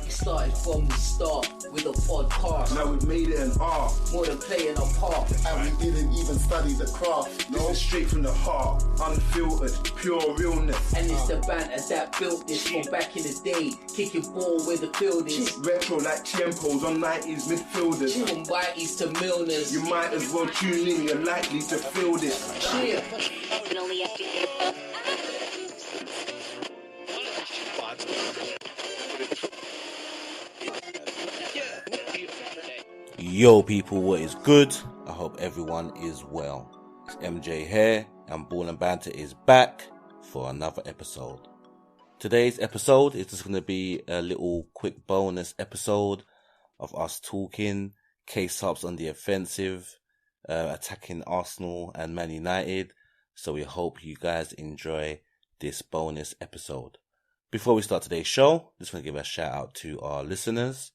It started from the start with a podcast. Now we've made it an art. More than playing a part. And we didn't even study the craft. This is straight from the heart, unfiltered, pure realness. And it's the banter that built this from back in the day. Kicking ball where the field is. Retro like Tiempos on 90s midfielders. From Whiteys to Milners. You might as well tune in, you're likely to feel this. Cheer. Yo people, what is good? I hope everyone is well. It's MJ here and Ball and Banter is back for another episode. Today's episode is just going to be a little quick bonus episode of us talking K-Sarp's on the offensive, attacking Arsenal and Man Utd. So we hope you guys enjoy this bonus episode. Before we start today's show, just want to give a shout out to our listeners.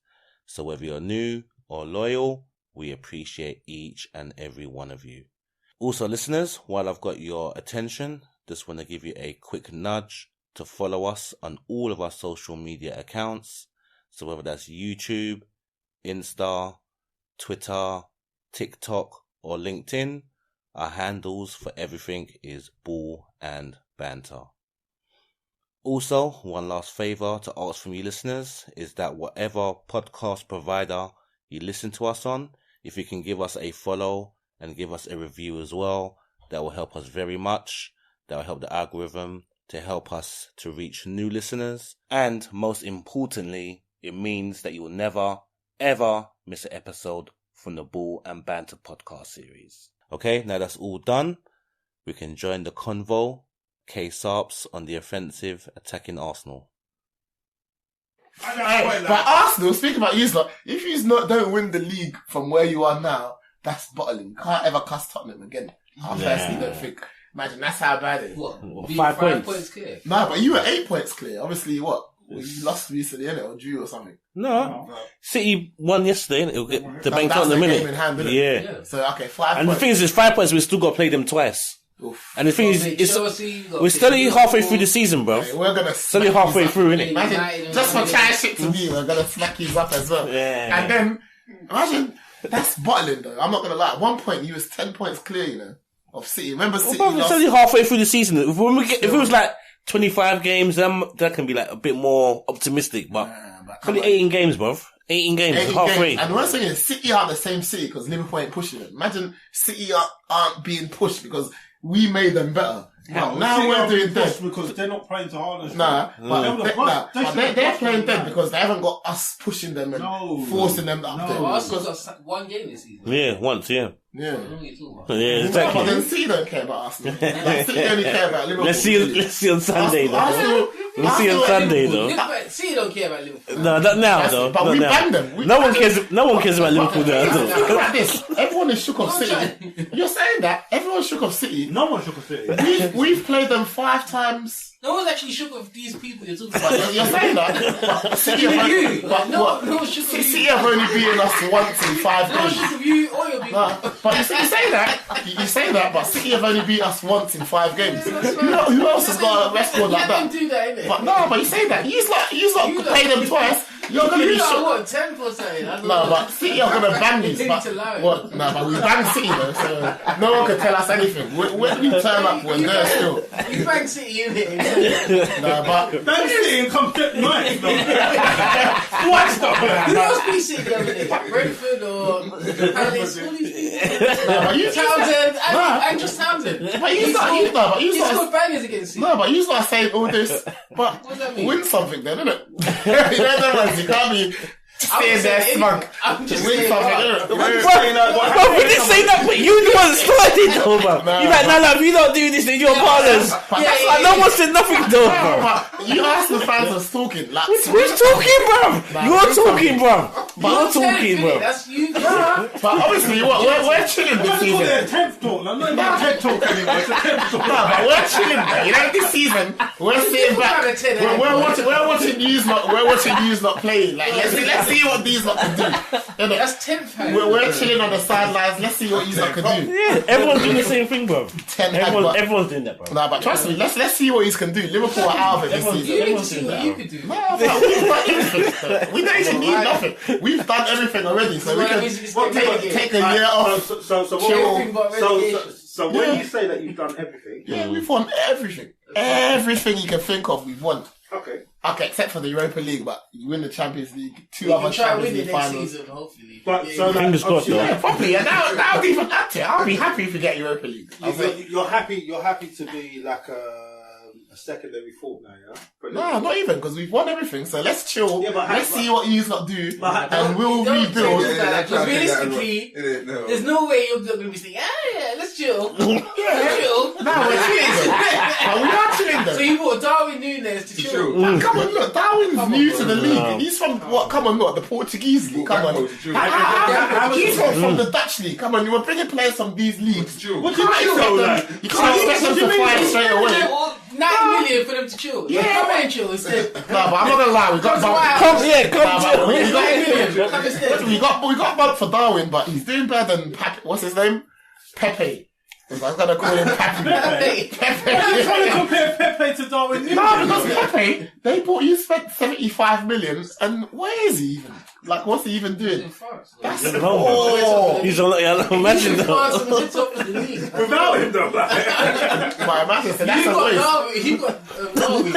So whether you're new or loyal, we appreciate each and every one of you. Also listeners, while I've got your attention, just want to give you a quick nudge to follow us on all of our social media accounts. So whether that's YouTube, Insta, Twitter, TikTok or LinkedIn, our handles for everything is Ball and Banter. Also, one last favour to ask from you listeners is that whatever podcast provider you listen to us on, if you can give us a follow and give us a review as well, that will help us very much. That will help the algorithm to help us to reach new listeners. And most importantly, it means that you will never, ever miss an episode from the Ball and Banter podcast series. Okay, now that's all done. We can join the convo. K-Sarp's on the offensive, attacking Arsenal. But Arsenal, speaking about you, if you don't win the league from where you are now, that's bottling. Can't ever cuss Tottenham again. I personally don't think. Imagine, that's how bad it is. What? 5 points clear? No, but you were 8 points clear. Obviously, what? You lost recently, innit? Or drew or something. No. City won yesterday, innit? It'll get the bank that's on the the minute. game in hand, innit? Yeah. So, okay, 5 And points. the thing is, 5 points, we still got to play them twice. Oof. And the thing is, we're still halfway through the season, bro. Okay, we're gonna Still halfway through, innit? Imagine, just for trying shit to me, we're gonna smack you up as well. Yeah. And then, imagine, that's bottling though. I'm not gonna lie. At one point, you was 10 points clear, you know, of City. Remember City Well, it's lost? only halfway through the season. If it was like 25 games, then that can be like a bit more optimistic. But it's only 18 games, bruv. 18 games, 18 halfway. games. And the worst thing is, City aren't the same City because Liverpool ain't pushing them. Imagine City aren't being pushed because we made them better. But now we're doing dead. Because they're not playing to hardness. Nah, but they're playing dead because they haven't got us pushing them and forcing them up there. Arsenal's got one game this season. Yeah, once, yeah. Yeah. Yeah, exactly. But then City don't care about Arsenal. City only care about Liverpool. Let's see on Sunday, though. We'll see on Sunday, though. City don't care about Liverpool. No, not now, though. But Not we now. banned them. No one cares about Liverpool now, though. Look at this. Everyone is shook of City. You're saying that? Everyone's shook of City. No one shook a City. We've played them 5 times. No one's actually shook of these people you're talking about. You're saying that? But City have only, No one's shook of you. City have only beaten us once in 5 No one's games. shook of you or your people. Nah, but you say that. You say that, but City have only beat us once in 5 games. Who else has got a record like Let them that? do that, innit? But no, but you say that. You lot pay them twice. You're gonna be You shook. know what, 10 or something? No, but City are gonna ban these. But what? No, but we banned City though, so no one can tell us anything. When we turn up, we're there still. You bang City in it. No, but Don't City and come get nice, though. What stuff? Who else beat City the other day? Brentford or Palace? All these people. no, but you Townsend and just Townsend. But you start. He scored bangers against City. No, but you start saying all this. But What does that mean? win something then, innit? You can't be staying there smug. I'm just Win saying. something, Right. innit? Bro, we didn't say that, but you the one started, though, bro. You're like, no, if you don't do this, then you're partners. No one said nothing, though, bro. But you Arsenal fans are talking. Like, Who's talking, bro? You're talking, bro. You're talking, bro. That's you. But obviously, we're chilling this What's it called season. there? 10th talk. No, not 10th talk anymore. It's a 10th but we're chilling there. You know, this season, we're sitting back. We're watching yous not playing. Like, let's see what these lot can do. You know, That's 10th. we're chilling on the sidelines. Let's see what yous lot can do. Yeah, everyone's doing the same thing, bro. Everyone's doing that, bro. Nah, but trust me, let's see what he can do. Liverpool are out of it this You season. need to see what you could do. Nah, but we've done everything. We don't even need nothing. We've done everything already, so we can take a year off. So when you say that you've done everything, Yeah, we've won everything. Everything you can think of, we've won. okay. Okay, except for the Europa League, but you win the Champions League, two You other can try Champions winning League next finals. season, hopefully. But Yeah, so yeah. Fingers crossed, obviously, though. Yeah, probably. And that would even add to it. I'll be happy if we get Europa League. You're happy to be like a secondary thought now, yeah? No, not even, because we've won everything. So let's chill. Yeah, but let's see what you lot do, and we'll Don't rebuild. take that, because realistically, No. there's no way you're going to be saying, yeah, let's chill. Yeah, Let's chill. no, we're chilling. But we are chilling So though. you brought Darwin Núñez to chill. Come on, look, Darwin's new to the league. He's from what? Come on, look, the Portuguese league. Come on, he's from the Dutch league. Come on, you were bringing players from these leagues. What do you mean though? Like, You can't expect them to fly straight away. 90 million for them to chill. Yeah. Come and chill instead. No, but I'm not gonna lie, we got Come instead. we got bumped for Darwin, but he's doing better than what's his name? Pepe. I was gonna call him Pepe. Hey. You're trying to compare Pepe to Darwin Núñez. No, because Pepe, you spent 75 million, and where is he even? Like, what's he even doing? That's He's on. Imagine though. France on the top of the league. without him though, like. My Manchester, that's You a got waste. Darwin. You got Darwin.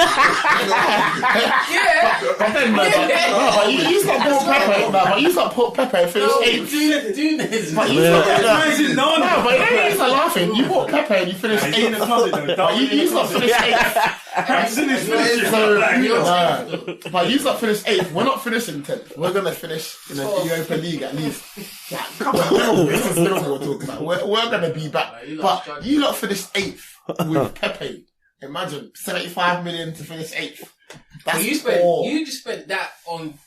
Yeah. But then, but you got Paul Pepe. No, but you got Paul Pepe and finished No, 8th. do this. But you got Imagine none. no, but you are laughing. You bought Pepe and you finished He's in 8th. the closet though. But Darwin in you the got closet. finished 8th. He's in his finish. So, but you got finished 8th. We're not finishing 10th. We're gonna finish in the Europa League at least. Like, come on, Liverpool. This is Liverpool we're talking about. We're gonna be back. But you lot finished 8th with Pepe. Imagine 75 million to finish 8th. That's You just spent that on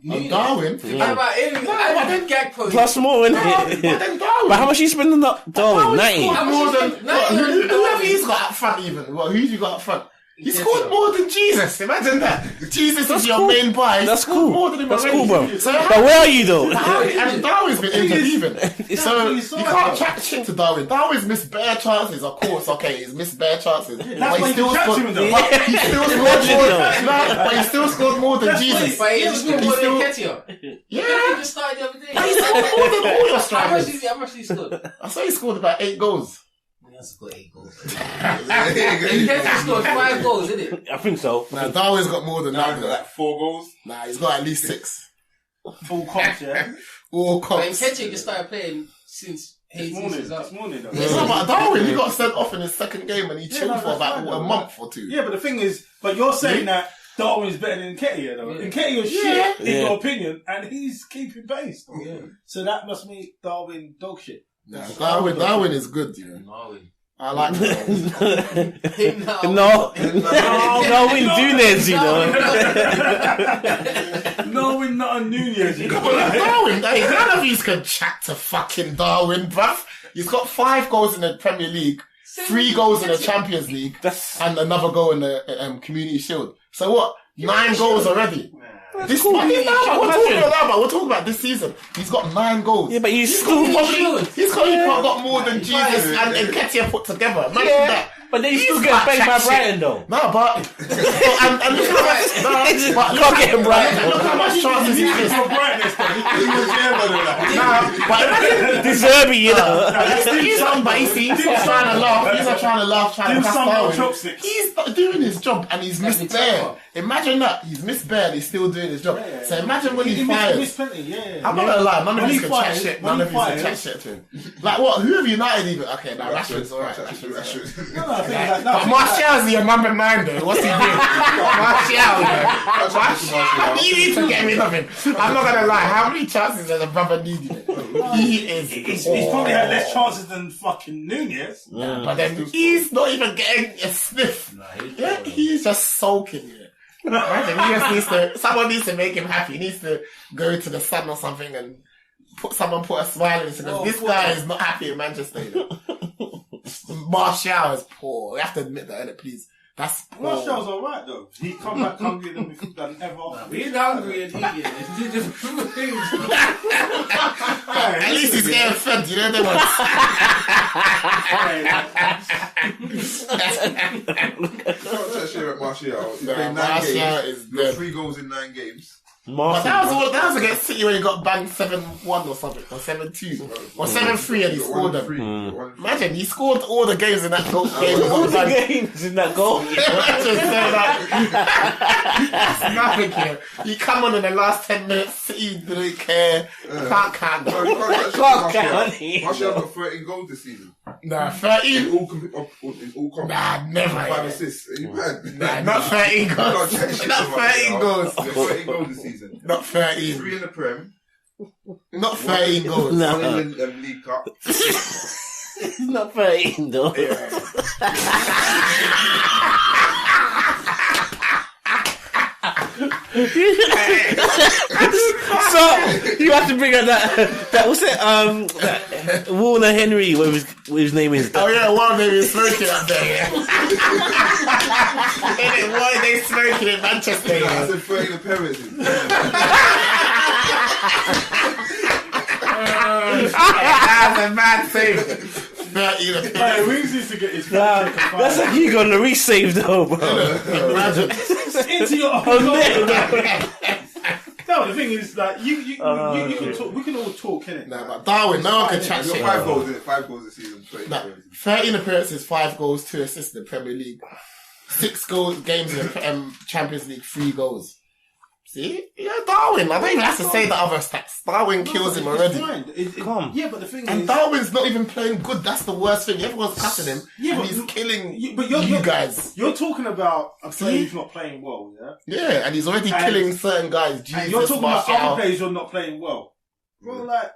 Núñez. Darwin. How about him? I did gag post. Plus more, innit? But then Darwin. But how much you spending on Darwin? 90. How much More is than it? 90 on whoever Darwin. he's got up front even. Well, who's you got up front? He scored more than Jesus. Imagine that. Jesus is your cool. main buy. That's Scored cool. More than him That's already. cool, bro. So But where are you though? and Darwin's been injured even. So you you saw can't it. chat shit to Darwin. Darwin's missed bare chances, of course. Okay, he's missed bare chances. That's But why he still you chat to scored. him though. But he still scored more. No, but he still scored more than Jesus. But he just scored more than Ketia. Yeah. He just started the other day. He scored more than all your How much strikers. did he scored? I saw he scored about 8 goals. He has scored 8 goals. Ketia scored 5 goals, didn't it? I think so. Nah, Darwin's got more than that. Like 4 goals. Nah, he's got at least 6. Full comps, yeah. All But comps. Ketia just started playing since This Jesus was morning up. though. No, but Darwin, he got sent off in his second game and he chilled for about a month or 2. Yeah, but the thing is, but you're saying that Darwin's better than Nketiah though. Yeah. Nketiah's Yeah. shit, in your opinion, and he's keeping pace. Yeah. So that must make Darwin dog shit. Nah, Darwin is good, you know. Darwin. I like him. Him now. No, we do this, you know. No, we're not a Núñez. You know? Darwin, hey, none of you can chat to fucking Darwin, bruv. He's got 5 goals in the Premier League, 3 goals in the Champions League, and another goal in the Community Shield. So what? 9 goals already. This we're talking about this season. He's got 9 goals. Yeah, but he's He's still. probably got more than Jesus and Nketiah put together. Imagine that. But then you still He's get got banged by chat shit. Brighton though. No, but and look how much. Just But can't get him right. look how much chances he missed. For brightness, though. He was there, Nah, but imagine. Deserving, you know. He's not biting. He's not trying to laugh. He's not trying to laugh. Trying to Dim cast sum Darwin. on chopsticks. He's not doing his job and he's missed bare. Imagine that he's missed bare and he's still doing his job. So imagine when he He fires. missed plenty, yeah. I'm not gonna lie, none of When you he can chat fires- shit. when None he of you can chat fires- shit to him. Like what? Who have United even? Okay, now Rashford's alright. Rashford's No, I think that. But Martial's your number 9 though. What's he doing? Martial, man. You need to get rid of him. I'm not gonna lie. How many chances does a brother need? He is. He's probably had less chances than fucking Núñez. But then he's not even getting a sniff. Yeah, he's just sulking. Yeah. Imagine, he just needs to. Someone needs to make him happy. He needs to go to the sun or something and put a smile on his face because this guy is not happy in Manchester. You know? Martial is poor. We have to admit that, innit, please. That's poor. Martial's alright though. He come back hungrier than ever. He's hungry and eating. At least he's getting fed, you know them ones. That shit about Martial. He Nah, played 9 Martial games. is He got dead. 3 goals in 9 games. But that was against City when he got banged 7-1 or something, or 7-2, or 7-3 and he scored them. Imagine, he scored all the games in that goal game. All the games in that goal. Imagine saying that. That's nothing here. You come on in the last 10 minutes, City didn't care. Can't count. No, you can't count. Martial got 13 goals this season. Nah, 13. In all competitions. Nah, never. 5 assists. Are you mad? Nah, not 13 goals. Not 13 goals. 13 goals this season. Not 13. 3 in the Prem. Not 13 goals. No. 1 in the League Cup. Not 13 though. So you have to bring out that what's it that Warner Henry, what his name is. Oh yeah, one they been smoking up there. Yeah. Why they smoking in Manchester? I Yeah. said 13 appearances. That's a mad save. 13 of Hey, Wings needs to get his That's like you got Lloris save though, bro. Imagine. into your own No, the thing is, like, you can talk. We can all talk, innit? Nah, but Darwin, no one can chat He's shit. got 5 goals in it. 5 goals this season. 13 Nah, appearances. 13 appearances, 5 goals, 2 assists in the Premier League. 6 goals games in the Champions League, 3 goals. See? Yeah, Darwin. I don't even have to say the other stats. Darwin kills him already. Come. Yeah, but the thing And is, Darwin's not even playing good. That's the worst thing. Everyone's passing him. Yeah, and but he's killing you guys. You're talking about a player who's not playing well, yeah? Yeah, and he's already killing certain guys. And you're Jesus, talking about Martial. other players who are not playing well. Bro, like,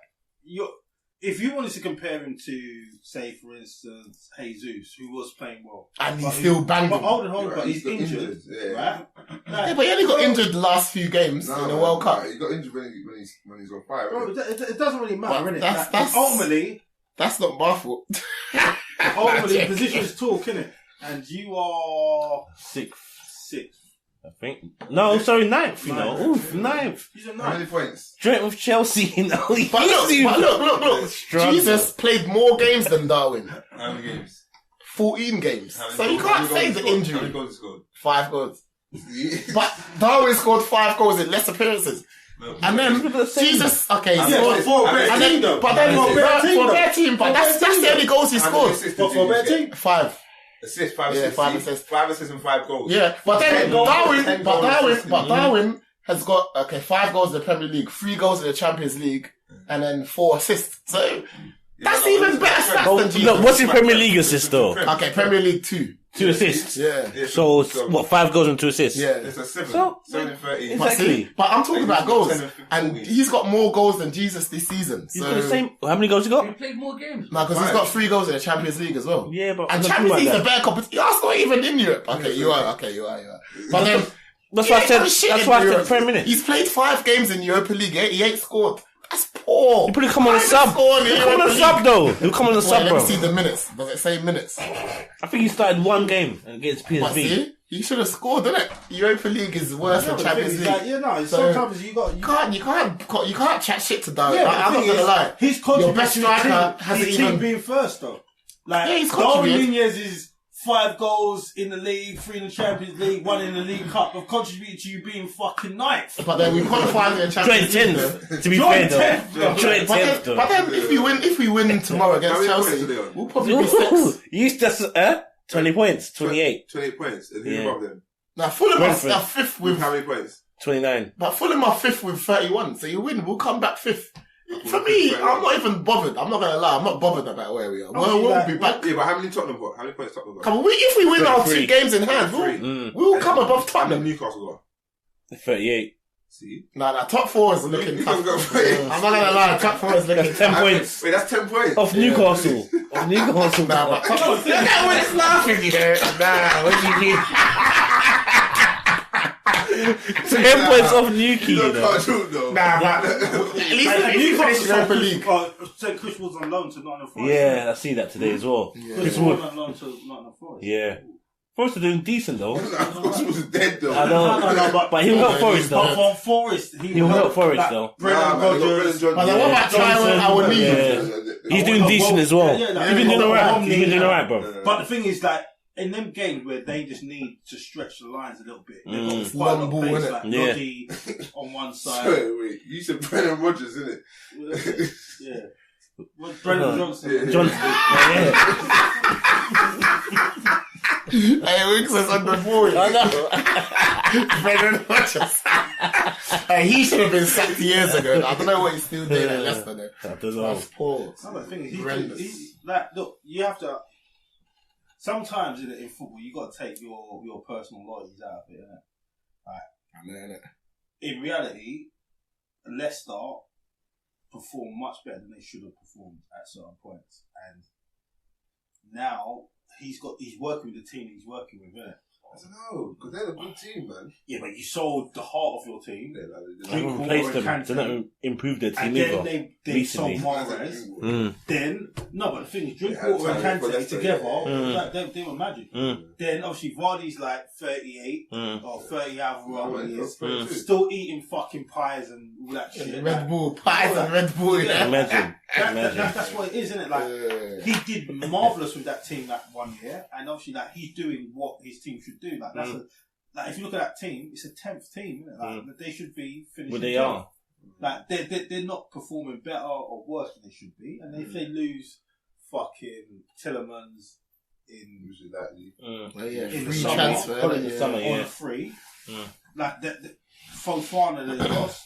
if you wanted to compare him to, say, for instance, Jesus, who was playing well. And he's still banging. But hold on, Right, but he's got injured, yeah. right? Yeah, but he only got injured the last few games in the World Cup. He got injured when he's on fire. Bro, it doesn't really matter, But innit? that's- ultimately, That's not my fault. positions talk, innit? And you are Sixth, sixth. I think. No, sorry, ninth. You know, oof, ninth. He's a How many ninth. points? Joint with Chelsea. You know, But look. Struggle. Jesus played more games than Darwin. How many games? 14 games. How many So you goals? can't How many say goals the he scored? How injury. many goals he scored? 5 goals. But Darwin scored 5 goals in less appearances. And then Jesus, okay, Yeah, so- but for a better and then, team, though. but then For a better team, for a though. better team, but that's the only goals he How many scored. assists But did for a Jesus better get? team? 5. Assists, 5 Yeah, assists. 5 see? assists. 5 assists and 5 goals. Yeah, but then 10 goals, 10 goals Darwin assisted. has got 5 goals in the Premier League, 3 goals in the Champions League, and then 4 assists. So that's no, even better that's- stats than Jesus. No, what's your Premier League assist though? Okay, Premier League 2. 2 assists. Yeah. So what? 5 goals and 2 assists. Yeah. It's a 7. So- 7 and 13. But, Exactly. see, but I'm talking about goals. 10 and 15 And he's got more goals than Jesus this season. He's So, got the same. How many goals you He got? played more games. no, because he's got 3 goals in the Champions League as well. Yeah, but And I'm not Champions talking League's about a that. better competition. Arsenal ain't even in Europe. Okay, you are. But then, That's why I said. shit That's in why I Europe. said Premier League. He's played 5 games in Europa League. He ain't scored. That's poor. You probably come on a Why sub. is he scoring in He'll come on a Europa sub League? though. He'll come on a Wait, sub, let bro. me see the minutes. Does it say minutes? I think he started 1 game against But PSV. see, he should have scored, didn't it? Europa League is worse Yeah, than but the thing Champions is, League. like, yeah, no, So- sometimes You can't chat shit to Darwin. Yeah, but I'm the not thing gonna is, lie. his Your best contribution striker to hasn't his team even. being first though. Like, Yeah, he's Darwin contributed. Nunez is 5 goals in the league, 3 in the Champions League, 1 in the League Cup, have contributed to you being fucking ninth. But then we qualified in the Joint Champions League. 10th. To be Joint fair 10th, though. bro. Joint But 10th then, but then if we win tomorrow How against many points Chelsea, are they on? we'll probably be though. 6. You used to 20 points, 28, 28 points. And who's Yeah. above them? Now Fulham Brentford. are 5th With with, how many points? 29. but Fulham are 5th with 31. So you win, we'll come back 5th. For me, I'm not even bothered. I'm not gonna lie. I'm not bothered about where we are. We'll be back. Yeah, but how many Tottenham got? How many points Tottenham got? Come on, if we win our 2 23. games in hand, we'll come above How many Tottenham. Newcastle got? 38. See? Nah, top 4 is looking tough. Newcastle got 30. I'm not gonna lie, top 4 is looking That's 10 tough. points. Wait, that's 10 points. Off Newcastle. Off Newcastle. Nah, but top 4. Look at when it's laughing, you know. Nah, what do you mean? 10 points off Newquay, You you don't know. can't shoot though. Nah, but at least And if you finish Europa League. St. Chris was on loan to Nottingham Forest. Yeah, I see that today as well. Chris was on loan to Nottingham Forest. Yeah. Forest are doing decent though. Forest was dead though. I know. No, But he'll help Forest But though. from Forest, He'll help Forest like, though. Brendan Rodgers. But then what about Taiwan our He's doing decent as well. Yeah, like, He's been doing alright. Romney, He's been doing alright, bro. But the thing is, like, in them games where they just need to stretch the lines a little bit, they've got quite a lot of Long ball, pace, innit? like Yeah. Loddy on one side. Wait, you said Brendan Rodgers, innit? Yeah. Brendan Johnson. Yeah. Hey, Winks is on the board. I know. Brendan Rodgers. Hey, he should have been sacked years ago. I don't know what he's still doing at Leicester though. I don't know. That's poor. No, but the thing is, Horrendous. he's like, look, you have to. Sometimes in football, you got to take your personal loyalties out of it. Innit? In reality, Leicester performed much better than they should have performed at certain points, and now he's working with the team he's working with, innit? I don't know, because they're a good team, man. Yeah, but you sold the heart of your team. They're They haven't replaced them. They're not improved their team And then either. they sold recently. Mahrez. Then, no, but the thing is, Drinkwater and time for Kante Leicester, together, yeah. like, they were magic. Mm. Then, obviously, Vardy's like 38 or 30 however he is. Mm. Still eating fucking pies and all that shit. Red Bull, pies and Red Bull. Yeah. Imagine. That's what it is, isn't it? Like, he did marvellous with that team that 1 year, and obviously, like, he's doing what his team should do. Like, that's like, if you look at that team, it's a 10th team, isn't it? Like, they should be finishing. Well, they 10th. are. Like, they're not performing better or worse than they should be. And if they lose fucking Tillemans in Oh, yeah. in the Free summer, transfer. Probably the Yeah. summer, on yeah. a free, like, Fofana they lost.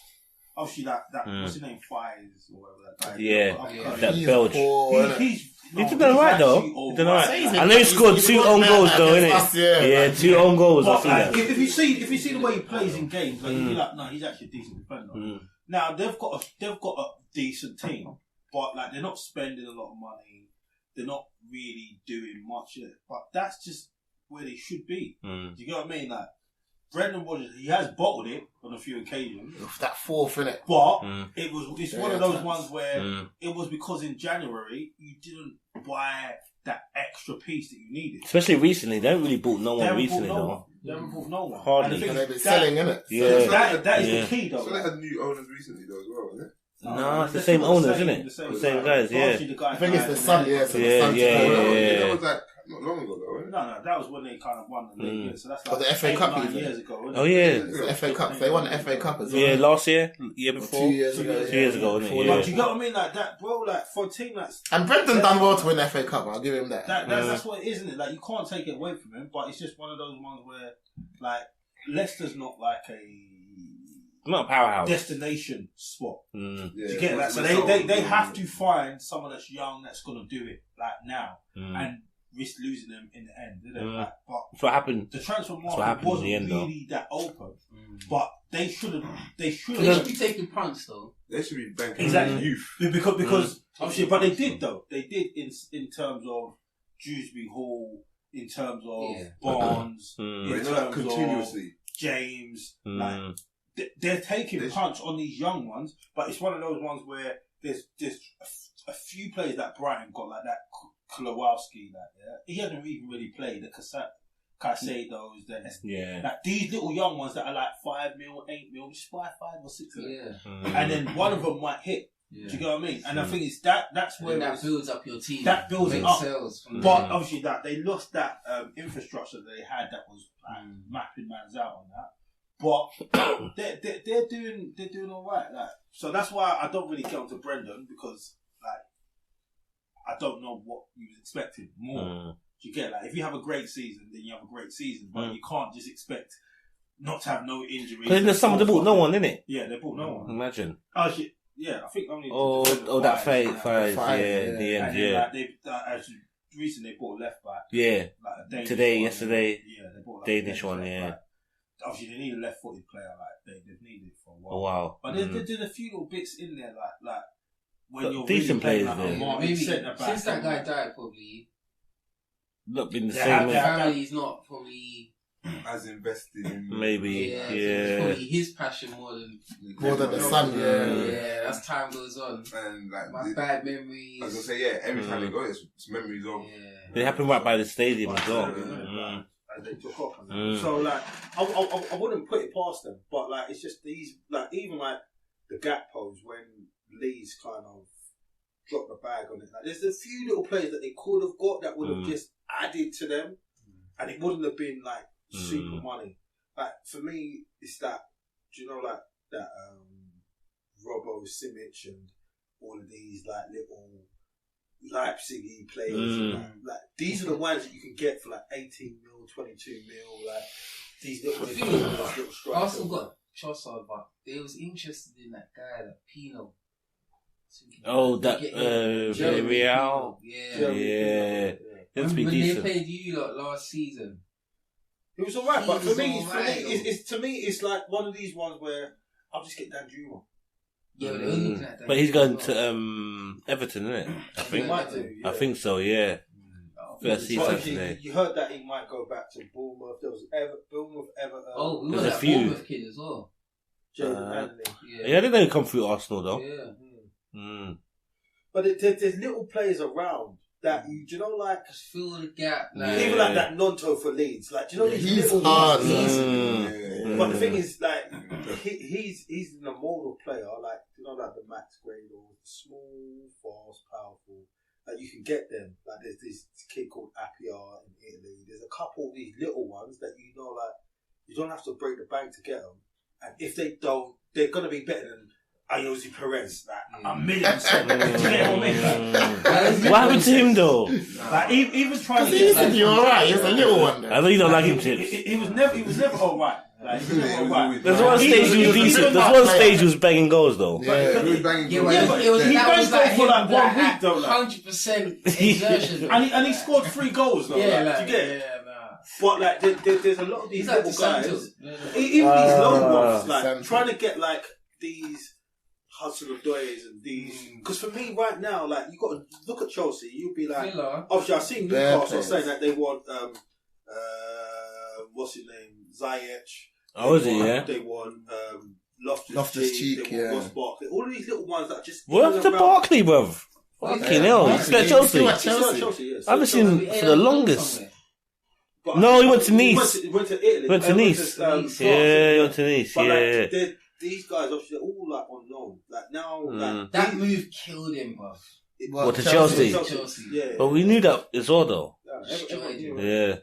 Obviously, that what's his name? Fires or whatever that guy. Yeah, that He's Belge. poor, innit? He's He did alright though. actually He did alright. alright. I know he scored He's 2 got own that goals though, against innit? us, yeah. Yeah, 2 own goals. I But, see like, that. if you see the way he plays in games, like, you'd be like, no, he's actually a decent defender. Now they've got a decent team, but like they're not spending a lot of money. They're not really doing much of it. But that's just where they should be. Do you get what I mean? Like Brendan Rodgers, he has bottled it on a few occasions. That fourth, innit? But it's one of those times. ones where it was because in January you didn't buy that extra piece that you needed. Especially recently, they haven't really bought no They one haven't recently bought no though. one. They haven't bought no one. Hardly. And the thing And is, they've been selling, innit? Yeah. that is Yeah. the key though. So they had new owners recently though as well, isn't it? No, it's the same owners, isn't it? The same guys, yeah. I think it's the son, yeah. So Yeah, the son yeah, took over. yeah. That was like not long ago though, wasn't it? No, that was when they kind of won the league. So that's like But the FA Cup 9 even. years ago. Wasn't Oh it? yeah. It's the FA Cup. They won the FA Cup as well. Yeah, last year, year before. 2 years ago. 2 years ago, wasn't it? But Yeah. do you get what I mean? Like that, bro. Like for a team that's And Brendan done well to win the FA Cup. I'll give him that. that's what it is, isn't it? Like you can't take it away from him, but it's just one of those ones where, like, Leicester's not like a Not a powerhouse. destination spot. Yeah, Do you get that? So they have to find someone that's young that's gonna do it like now and risk losing them in the end. Isn't it? Like, but That's what happened. the transfer what market happened in wasn't the end, though. really that open, but they should They should be taking punts though. They should be banking Exactly. on youth. because obviously, but they did though. They did in terms of Dewsbury Hall, in terms of Barnes, But in it's not terms continuously. of James. Like they're taking punch on these young ones, but it's one of those ones where there's a few players that Brighton got, like that Kowalski, he hasn't even really played the Caicedos, like these little young ones that are like 5 mil, 8 mil, just buy 5 or 6 of them. Yeah. And then one of them might hit. Yeah. Do you get what I mean? And I think it's that's where And that builds up your team. that builds it Makes up. sales from But there. obviously that they lost that infrastructure that they had that was like, mapping man's out on that. But they're doing all right. Like, so that's why I don't really get onto Brendan, because like I don't know what you was expecting more. Do you get, like, if you have a great season, then you have a great season, but you can't just expect not to have no injuries. Because in the summer they bought no one, innit? Yeah, they bought no one. Imagine. Actually, yeah, I think only. That five, And the end, then, yeah. like, they actually recently they bought a left back. Yeah. Like a Danish Today, one. yesterday. Yeah, they bought like Danish a one, left yeah. back. Obviously, they need a left-footed player. Like they've needed it for a while. Oh wow. But there's a few little bits in there, like when But you're decent really playing, players like, there. a Yeah, Martin maybe centre-back since that guy and- died, probably Not been the Yeah, same. yeah. family's not probably as invested in. Maybe, It's probably his passion more than the sun. Yeah, as time goes on. And like My bad memories. I was gonna say, every time they go, it's memories of. They happen right by the stadium as well. And they took off. So like, I wouldn't put it past them, but like, it's just these, like, even like the gap pose when Leeds kind of dropped the bag on it. Like, there's a few little players that they could have got that would have just added to them, and it wouldn't have been like super money. Like for me, it's that. Do you know like that Robbo, Simic, and all of these like little Leipzig players? And like these are the ones that you can get for like 18 mil, 22 mil. Like these little strikers. Arsenal got Trossard, but they was interested in that guy, that Pino. Oh, that Villarreal. Yeah. That's When decent. they played you lot last season, it was alright, but for me, alright, it's like one of these ones where I'll just get Danjuma. yeah, they're only looking at that. But he's going to Everton, isn't it? I think. Might do, yeah. I think so. Yeah. First season today. You heard that he might go back to Bournemouth. There was Bournemouth, Everton. Oh, we There's got a that few. Bournemouth kid as well. Jalen Manley. Yeah, I didn't know he come through Arsenal though. Yeah. But there's little players around that do you know, like Just fill the gap. Like, even like that Nonto for Leeds. Like, do you know these He's little hard. But the thing is, like he's in a mold of player. Like, you know, like the Max Grade or small, fast, powerful. Like you can get them. Like there's this kid called Appiar in Italy. There's a couple of these little ones that you know, like you don't have to break the bank to get them. And if they don't, they're gonna be better than Ayoze Perez, like a million percent. Do you get what I mean? Like, What happened to him though? like he was trying to He get used to like, be alright. He was a little one. I know you don't like him, Chips. he was never alright. Like he was never alright. There's one stage he was decent. There's one stage he was banging goals though. Yeah, he was banging. Yeah, but it was he that was banged like for like him, 1 week though. Like. 100% exertion. And he scored 3 goals though. Yeah, like, like, do you get it? yeah, nah. But like there's a lot of these He's like little the guys, Santos. even these low ones, like Santos. trying to get like these Hudson Odois and these. Because for me right now, like you got to look at Chelsea, you'll be like, Villa. obviously I've seen Their Newcastle players. saying that they want what's his name, Ziyech. Oh, is he? Yeah. They want Loftus-Cheek. Loftus-Cheek, They want yeah. Ross Barkley. All of these little ones that are just. What happened to Barkley, bruv? Fucking hell, he's still at Chelsea. Still at He's still at Chelsea. Chelsea, yes. I've seen him for the longest. But No, he went to Nice. He went to Italy. Went to Nice. France, Yeah, he went to Nice. But Yeah. like, these guys, obviously, they're all like unknown. Like now, like That move killed him, bruv. What, to Chelsea? Chelsea. Yeah. But we knew that as well, though. Everyone knew. Yeah.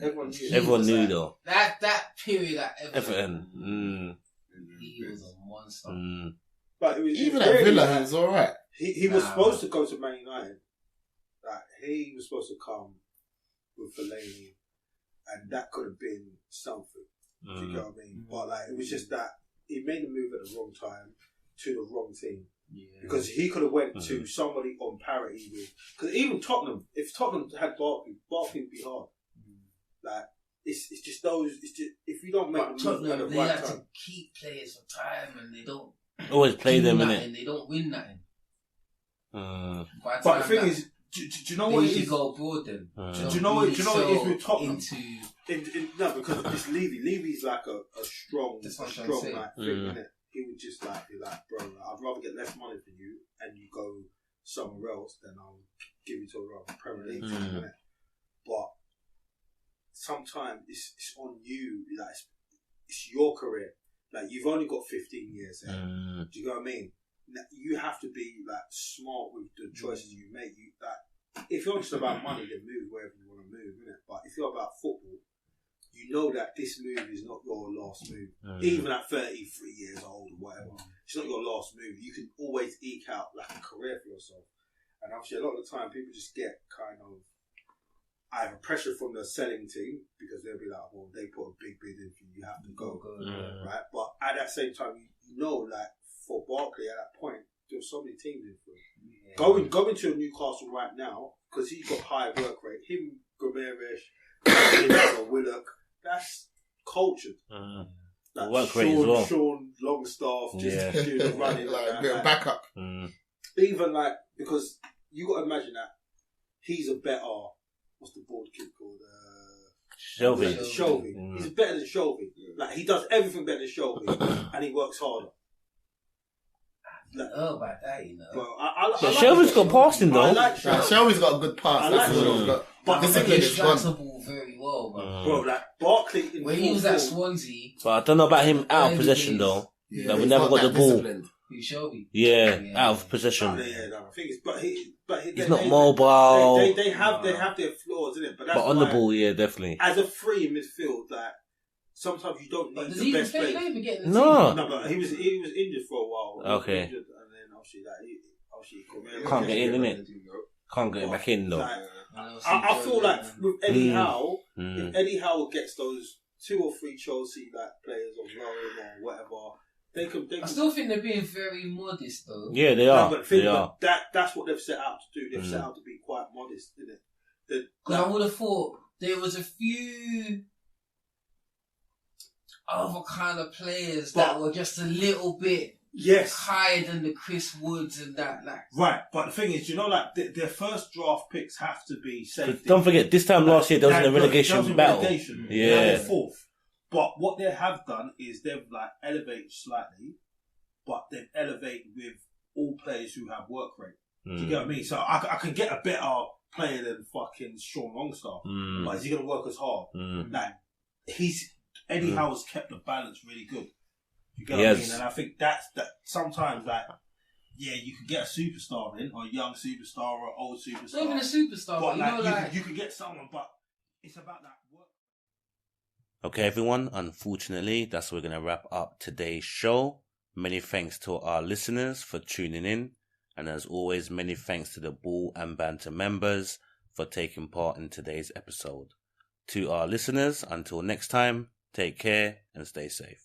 Everyone knew. Everyone was knew, like- though. That period at Everton. he was a monster. But it was Even really, at Villa, like, he was alright. he was supposed to go to Man United. Like he was supposed to come with Fellaini, and that could have been something. Do you know what I mean? But like it was just that he made the move at the wrong time to the wrong team. Yeah. Because he could have went to somebody on parity with. Because even Tottenham, if Tottenham had Barkley would be hard. Like it's just those. It's just if you don't make But the move at the Tottenham, they right had time. to keep players for time, and they don't Always play do them, nothing. innit? They don't win nothing. Uh, By But the time thing that- is, do you know they what it usually is? go abroad then. Do you know what? Do you know what it is with Tottenham? Into No, because it's Levy. Levy's like a strong, That's what I'm trying to say. like thing, innit? He would just like be like, bro, like, I'd rather get less money for you and you go somewhere else than I'll give you to a Premier League team, innit? But sometimes it's on you. Like it's your career. Like you've only got 15 years. Do you know what I mean? Now, you have to be like smart with the choices you make. You like if you're just about money, then move wherever you want to move, innit? But if you're about football, you know that this move is not your last move. Even at 33 years old or whatever, it's not your last move. You can always eke out like a career for yourself. And obviously, a lot of the time, people just get kind of either pressure from the selling team because they'll be like, well, they put a big bid in for you, you have to go, right? But at that same time, you know, like for Barkley at that point, there were so many teams in for him. Going to Newcastle right now because he's got high work rate. Him, Gomeres, Willock, that's cultured. Like work rate as well. Sean Longstaff just doing the running Like a that, bit of backup. even like because you got to imagine that he's a better. What's the board kid called? Shelby. Shelby. He's better than Shelby. Like, he does everything better than Shelby, and he works harder. Like, oh, about that, you know. Bro, I like Shelby's got passing though. I like Shelby. Shelby's got a good pass. I like That's all Shelby. he's got. But Discipline He is strikes gone. the ball very well, man. Bro, like, Barkley in When he was at Swansea, But I don't know about him out of Early possession days. though. Yeah, Like, we he's never not got the that ball. disciplined. who Shelby? Yeah, Yeah. out of possession. No, the thing is, but He's not mobile. They have their flaws in it, but that's But on the why, ball, yeah, definitely. as a free in midfield, like sometimes you don't But need does the he even best play? He players. don't even get in the No. team. No, but he was injured for a while. He was Okay. injured, and then obviously he Can't get in, innit? Can't get back in though. Like, I know, I feel like with Eddie Mm. Howe, Mm. if Eddie Howe gets those 2 or 3 Chelsea like players or Rome or whatever, they can. I still think they're being very modest, though. Yeah, they No, are. but They are. that's what they've set out to do. They've set out to be quite modest, isn't it? Because I would have thought there was a few other kind of players that were just a little bit Yes. higher than the Chris Woods and that. Like, Right, but the thing is, you know, like their first draft picks have to be safety. Don't forget, this time last year there was in a relegation battle. Relegation. Yeah. Now they're 4th. But what they have done is they've like elevated slightly, but they've elevated with all players who have work rate. Do you get what I mean? So I can get a better player than fucking Sean Longstaff, but is he going to work as hard? Like Eddie Howe's kept the balance really good. You get what I mean? And I think that sometimes like, yeah, you can get a superstar in, or a young superstar, or an old superstar. not even a superstar, But but you know, like, you can get someone, but it's about that work. Okay, everyone. Unfortunately, that's where we're going to wrap up today's show. Many thanks to our listeners for tuning in. And as always, many thanks to the Ball and Banter members for taking part in today's episode. To our listeners, until next time, take care and stay safe.